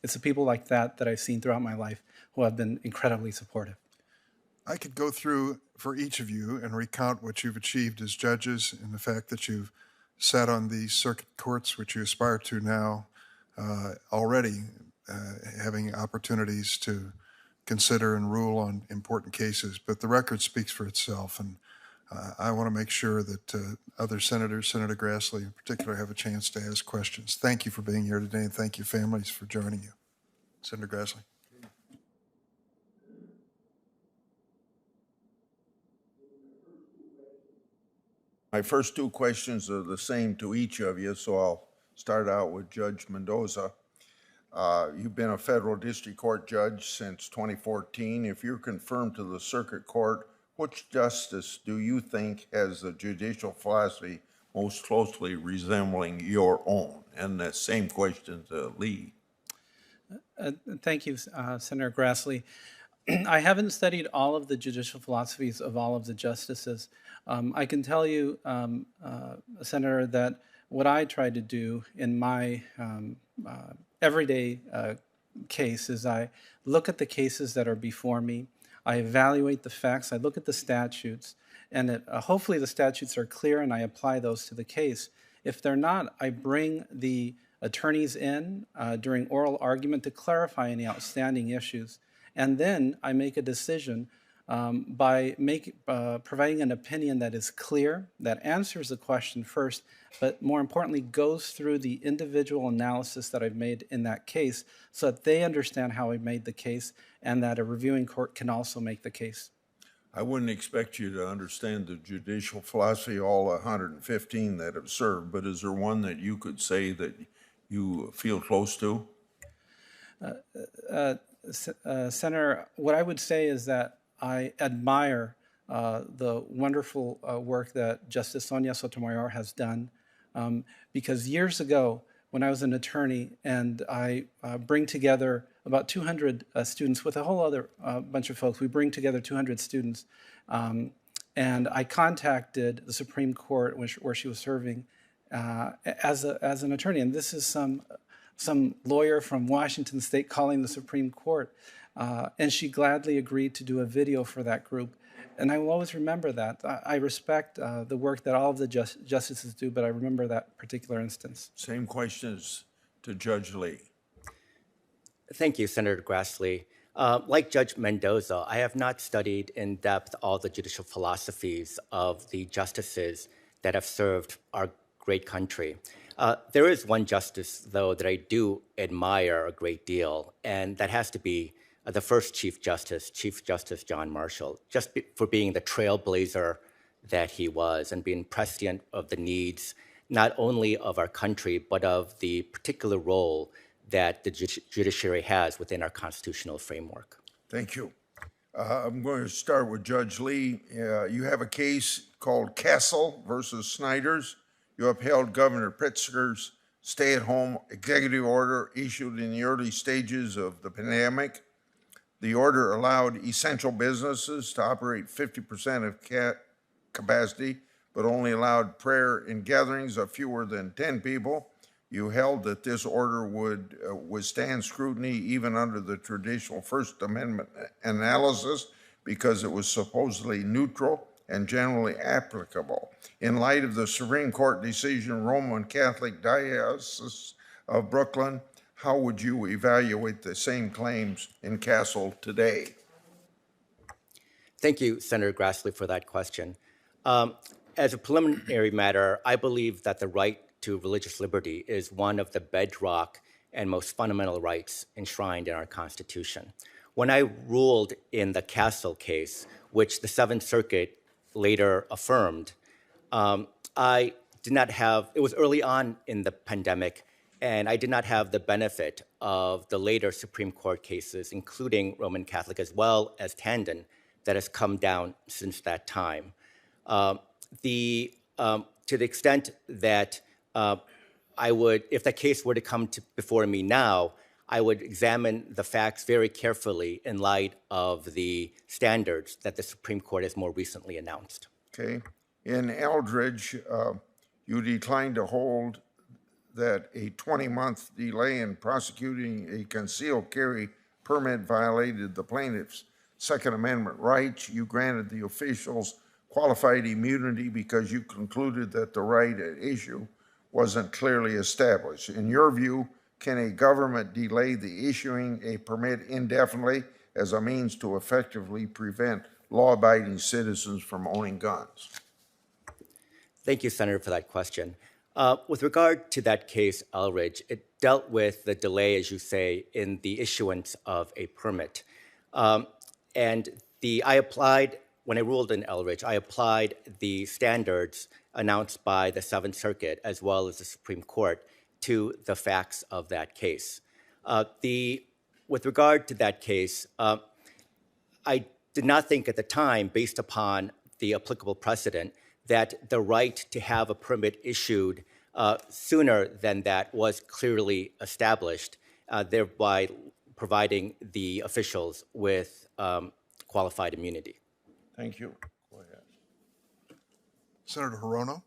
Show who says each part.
Speaker 1: It's the people like that that I've seen throughout my life who have been incredibly supportive.
Speaker 2: I could go through for each of you and recount what you've achieved as judges and the fact that you've sat on the circuit courts, which you aspire to now, already having opportunities to consider and rule on important cases. But the record speaks for itself, and I want to make sure that other senators, Senator Grassley in particular, have a chance to ask questions. Thank you for being here today, and thank you, families, for joining you. Senator Grassley.
Speaker 3: My first two questions are the same to each of you, so I'll start out with Judge Mendoza. You've been a federal district court judge since 2014. If you're confirmed to the circuit court, which justice do you think has a judicial philosophy most closely resembling your own? And the same question to Lee.
Speaker 1: Thank you, Senator Grassley. I haven't studied all of the judicial philosophies of all of the justices. I can tell you, Senator, that what I try to do in my everyday case is I look at the cases that are before me, I evaluate the facts, I look at the statutes, and hopefully the statutes are clear and I apply those to the case. If they're not, I bring the attorneys in during oral argument to clarify any outstanding issues. And then I make a decision by providing an opinion that is clear, that answers the question first, but more importantly, goes through the individual analysis that I've made in that case so that they understand how I made the case and that a reviewing court can also make the case.
Speaker 3: I wouldn't expect you to understand the judicial philosophy, all 115 that have served, but is there one that you could say that you feel close to?
Speaker 1: Senator, what I would say is that I admire the wonderful work that Justice Sonia Sotomayor has done because years ago, when I was an attorney and I bring together about 200 students with a whole other bunch of folks, we bring together 200 students, and I contacted the Supreme Court where she was serving as an attorney, and this is some lawyer from Washington State calling the Supreme Court, and she gladly agreed to do a video for that group. And I will always remember that. I respect the work that all of the justices do, but I remember that particular instance.
Speaker 3: Same questions to Judge Lee.
Speaker 4: Thank you, Senator Grassley. Like Judge Mendoza, I have not studied in depth all the judicial philosophies of the justices that have served our great country. There is one justice, though, that I do admire a great deal, and that has to be the first Chief Justice John Marshall, just for being the trailblazer that he was and being prescient of the needs, not only of our country, but of the particular role that the judiciary has within our constitutional framework.
Speaker 3: Thank you. I'm going to start with Judge Lee. You have a case called Castle versus Snyder's. You upheld Governor Pritzker's stay-at-home executive order issued in the early stages of the pandemic. The order allowed essential businesses to operate 50% of capacity, but only allowed prayer in gatherings of fewer than 10 people. You held that this order would withstand scrutiny even under the traditional First Amendment analysis because it was supposedly neutral and generally applicable. In light of the Supreme Court decision, Roman Catholic Diocese of Brooklyn, how would you evaluate the same claims in Castle today?
Speaker 4: Thank you, Senator Grassley, for that question. As a preliminary matter, I believe that the right to religious liberty is one of the bedrock and most fundamental rights enshrined in our Constitution. When I ruled in the Castle case, which the Seventh Circuit later affirmed, I did not have, it was early on in the pandemic, and I did not have the benefit of the later Supreme Court cases, including Roman Catholic as well as Tandon, that has come down since that time. To the extent that I would, if the case were to come before me now, I would examine the facts very carefully in light of the standards that the Supreme Court has more recently announced.
Speaker 3: Okay. In Eldridge, you declined to hold that a 20-month delay in prosecuting a concealed carry permit violated the plaintiff's Second Amendment rights. You granted the officials qualified immunity because you concluded that the right at issue wasn't clearly established. In your view, can a government delay the issuing a permit indefinitely as a means to effectively prevent law-abiding citizens from owning guns?
Speaker 4: Thank you, Senator, for that question. With regard to that case, Elridge, it dealt with the delay, as you say, in the issuance of a permit. I applied, when I ruled in Elridge, I applied the standards announced by the Seventh Circuit as well as the Supreme Court to the facts of that case. With regard to that case, I did not think at the time, based upon the applicable precedent, that the right to have a permit issued sooner than that was clearly established, thereby providing the officials with qualified immunity.
Speaker 3: Thank you. Go ahead.
Speaker 2: Senator Hirono?